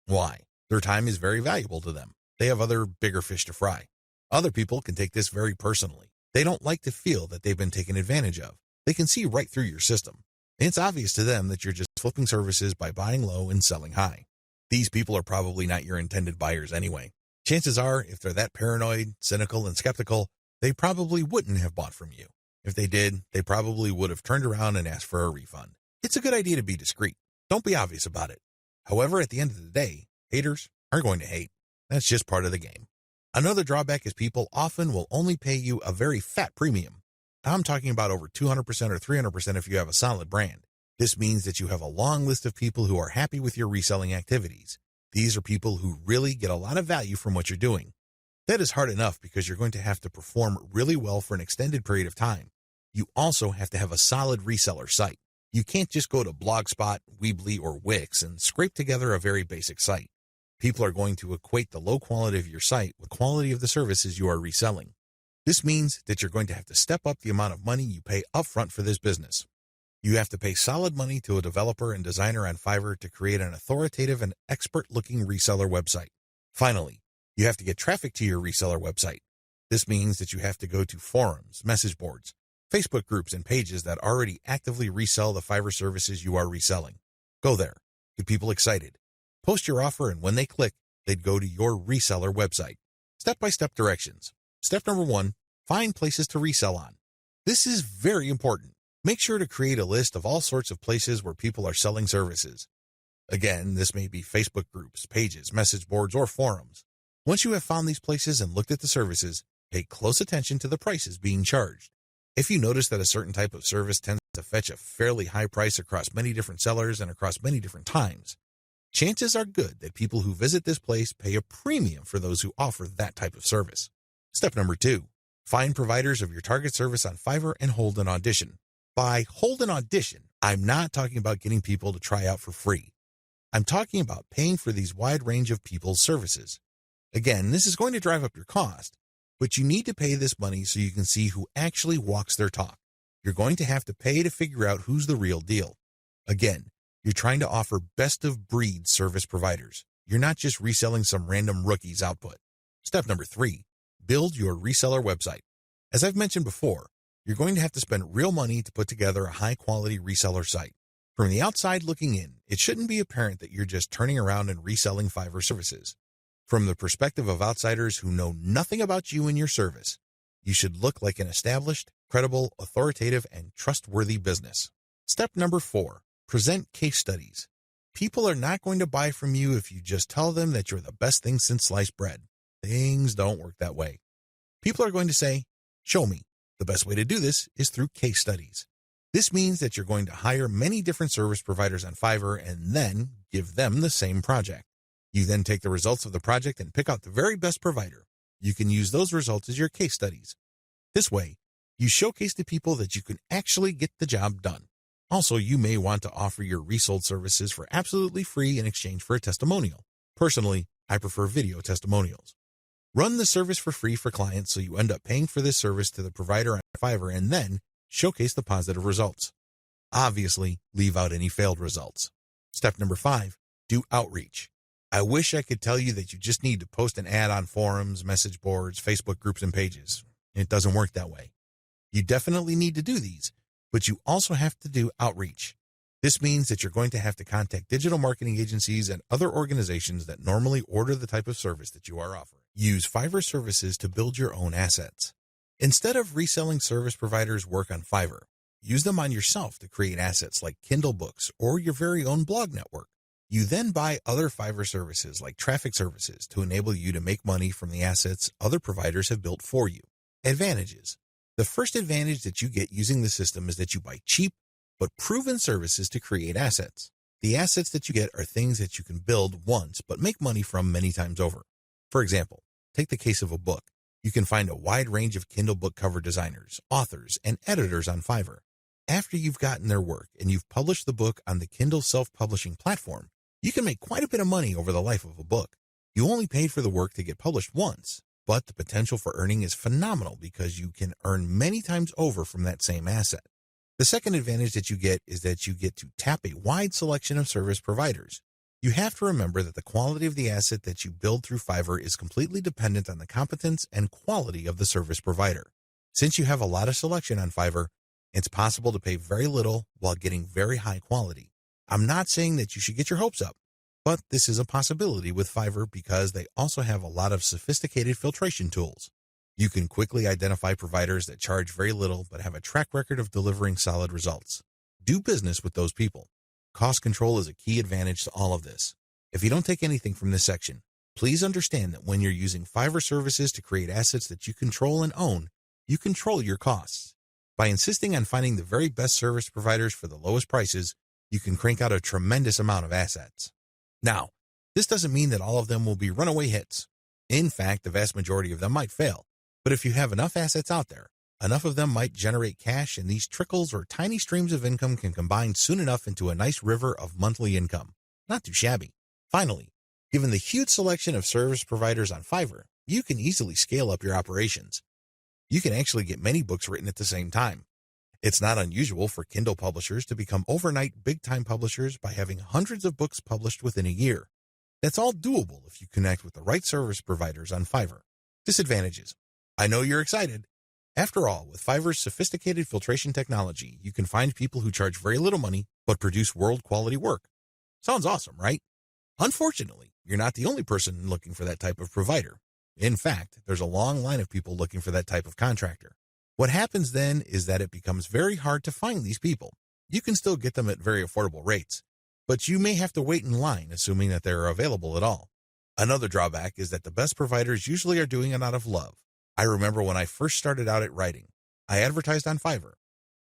Why? Their time is very valuable to them. They have other bigger fish to fry. Other people can take this very personally. They don't like to feel that they've been taken advantage of. They can see right through your system. It's obvious to them that you're just flipping services by buying low and selling high. These people are probably not your intended buyers anyway. Chances are, if they're that paranoid, cynical, and skeptical, they probably wouldn't have bought from you. If they did, they probably would have turned around and asked for a refund. It's a good idea to be discreet. Don't be obvious about it. However, at the end of the day, haters are going to hate. That's just part of the game. Another drawback is people often will only pay you a very fat premium. I'm talking about over 200% or 300% if you have a solid brand. This means that you have a long list of people who are happy with your reselling activities. These are people who really get a lot of value from what you're doing. That is hard enough because you're going to have to perform really well for an extended period of time. You also have to have a solid reseller site. You can't just go to Blogspot, Weebly, or Wix and scrape together a very basic site. People are going to equate the low quality of your site with the quality of the services you are reselling. This means that you're going to have to step up the amount of money you pay upfront for this business. You have to pay solid money to a developer and designer on Fiverr to create an authoritative and expert-looking reseller website. Finally, you have to get traffic to your reseller website. This means that you have to go to forums, message boards, Facebook groups, and pages that already actively resell the Fiverr services you are reselling. Go there. Get people excited. Post your offer, and when they click, they'd go to your reseller website. Step-by-step directions. Step number 1, find places to resell on. This is very important. Make sure to create a list of all sorts of places where people are selling services. Again, this may be Facebook groups, pages, message boards, or forums. Once you have found these places and looked at the services, pay close attention to the prices being charged. If you notice that a certain type of service tends to fetch a fairly high price across many different sellers and across many different times, chances are good that people who visit this place pay a premium for those who offer that type of service. Step number 2, find providers of your target service on FIVERR and hold an audition. By hold an audition, I'm not talking about getting people to try out for free. I'm talking about paying for these wide range of people's services. Again, this is going to drive up your cost, but you need to pay this money so you can see who actually walks their talk. You're going to have to pay to figure out who's the real deal. Again, you're trying to offer best-of-breed service providers. You're not just reselling some random rookie's output. Step number 3, build your reseller website. As I've mentioned before, you're going to have to spend real money to put together a high-quality reseller site. From the outside looking in, it shouldn't be apparent that you're just turning around and reselling FIVERR services. From the perspective of outsiders who know nothing about you and your service, you should look like an established, credible, authoritative, and trustworthy business. Step number 4, present case studies. People are not going to buy from you if you just tell them that you're the best thing since sliced bread. Things don't work that way. People are going to say, show me. The best way to do this is through case studies. This means that you're going to hire many different service providers on FIVERR and then give them the same project. You then take the results of the project and pick out the very best provider. You can use those results as your case studies. This way, you showcase to people that you can actually get the job done. Also, you may want to offer your resold services for absolutely free in exchange for a testimonial. Personally, I prefer video testimonials. Run the service for free for clients so you end up paying for this service to the provider on FIVERR and then showcase the positive results. Obviously, leave out any failed results. Step number 5, do outreach. I wish I could tell you that you just need to post an ad on forums, message boards, Facebook groups, and pages. It doesn't work that way. You definitely need to do these, but you also have to do outreach. This means that you're going to have to contact digital marketing agencies and other organizations that normally order the type of service that you are offering. Use FIVERR services to build your own assets. Instead of reselling service providers' work on FIVERR, use them on yourself to create assets like Kindle books or your very own blog network. You then buy other FIVERR services like traffic services to enable you to make money from the assets other providers have built for you. Advantages. The first advantage that you get using the system is that you buy cheap but proven services to create assets. The assets that you get are things that you can build once but make money from many times over. For example, take the case of a book. You can find a wide range of Kindle book cover designers, authors, and editors on FIVERR. After you've gotten their work and you've published the book on the Kindle self-publishing platform, you can make quite a bit of money over the life of a book. You only paid for the work to get published once, but the potential for earning is phenomenal because you can earn many times over from that same asset. The second advantage that you get is that you get to tap a wide selection of service providers. You have to remember that the quality of the asset that you build through FIVERR is completely dependent on the competence and quality of the service provider. Since you have a lot of selection on FIVERR, it's possible to pay very little while getting very high quality. I'm not saying that you should get your hopes up, but this is a possibility with FIVERR because they also have a lot of sophisticated filtration tools. You can quickly identify providers that charge very little but have a track record of delivering solid results. Do business with those people. Cost control is a key advantage to all of this. If you don't take anything from this section, please understand that when you're using FIVERR services to create assets that you control and own, you control your costs. By insisting on finding the very best service providers for the lowest prices, you can crank out a tremendous amount of assets. Now, this doesn't mean that all of them will be runaway hits. In fact, the vast majority of them might fail. But if you have enough assets out there, enough of them might generate cash, and these trickles or tiny streams of income can combine soon enough into a nice river of monthly income. Not too shabby. Finally, given the huge selection of service providers on FIVERR, you can easily scale up your operations. You can actually get many books written at the same time. It's not unusual for Kindle publishers to become overnight big-time publishers by having hundreds of books published within a year. That's all doable if you connect with the right service providers on FIVERR. Disadvantages. I know you're excited. After all, with FIVERR's sophisticated filtration technology, you can find people who charge very little money but produce world-quality work. Sounds awesome, right? Unfortunately, you're not the only person looking for that type of provider. In fact, there's a long line of people looking for that type of contractor. What happens then is that it becomes very hard to find these people. You can still get them at very affordable rates, but you may have to wait in line assuming that they're available at all. Another drawback is that the best providers usually are doing it out of love. I remember when I first started out at writing, I advertised on FIVERR.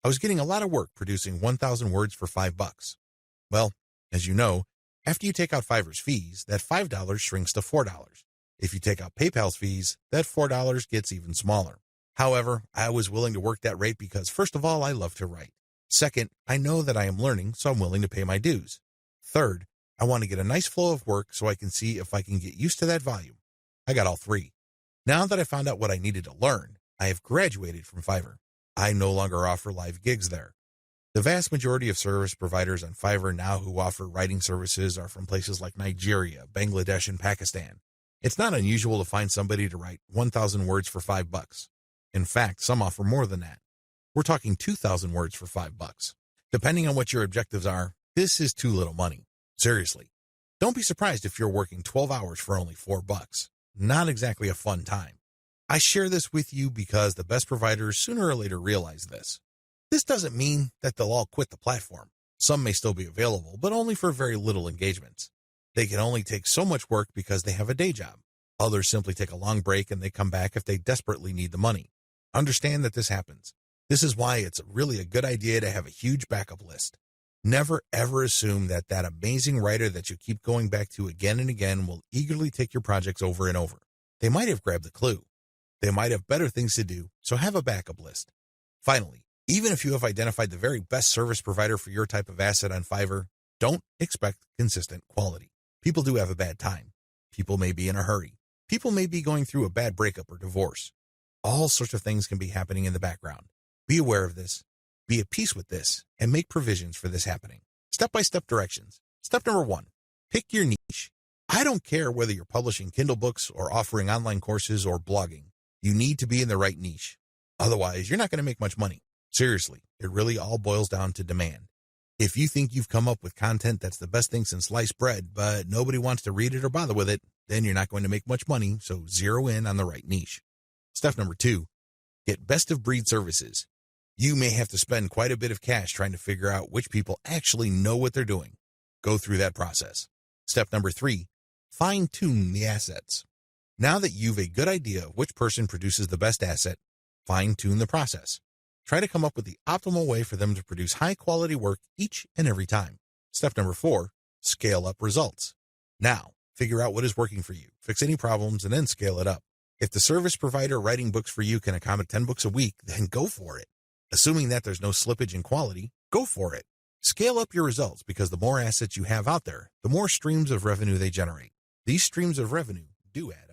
I was getting a lot of work producing 1,000 words for $5. Well, as you know, after you take out FIVERR's fees, that $5 shrinks to $4. If you take out PayPal's fees, that $4 gets even smaller. However, I was willing to work that rate because, first of all, I love to write. Second, I know that I am learning, so I'm willing to pay my dues. Third, I want to get a nice flow of work so I can see if I can get used to that volume. I got all three. Now that I found out what I needed to learn, I have graduated from FIVERR. I no longer offer live gigs there. The vast majority of service providers on FIVERR now who offer writing services are from places like Nigeria, Bangladesh, and Pakistan. It's not unusual to find somebody to write 1,000 words for $5. In fact, some offer more than that. We're talking 2,000 words for $5. Depending on what your objectives are, this is too little money. Seriously. Don't be surprised if you're working 12 hours for only $4. Not exactly a fun time. I share this with you because the best providers sooner or later realize this. This doesn't mean that they'll all quit the platform. Some may still be available, but only for very little engagements. They can only take so much work because they have a day job. Others simply take a long break and they come back if they desperately need the money. Understand that this happens. This is why it's really a good idea to have a huge backup list. Never ever assume that that amazing writer that you keep going back to again and again will eagerly take your projects over and over. They might have grabbed the clue. They might have better things to do, so have a backup list. Finally, even if you have identified the very best service provider for your type of asset on FIVERR, don't expect consistent quality. People do have a bad time. People may be in a hurry. People may be going through a bad breakup or divorce. All sorts of things can be happening in the background. Be aware of this, be at peace with this, and make provisions for this happening. Step-by-step directions. Step number 1, pick your niche. I don't care whether you're publishing Kindle books or offering online courses or blogging. You need to be in the right niche. Otherwise, you're not going to make much money. Seriously, it really all boils down to demand. If you think you've come up with content that's the best thing since sliced bread, but nobody wants to read it or bother with it, then you're not going to make much money, so zero in on the right niche. Step number 2, get best-of-breed services. You may have to spend quite a bit of cash trying to figure out which people actually know what they're doing. Go through that process. Step number 3, fine-tune the assets. Now that you've a good idea of which person produces the best asset, fine-tune the process. Try to come up with the optimal way for them to produce high-quality work each and every time. Step number 4, scale up results. Now, figure out what is working for you, fix any problems, and then scale it up. If the service provider writing books for you can accommodate 10 books a week, then go for it. Assuming that there's no slippage in quality, go for it. Scale up your results because the more assets you have out there, the more streams of revenue they generate. These streams of revenue do add up.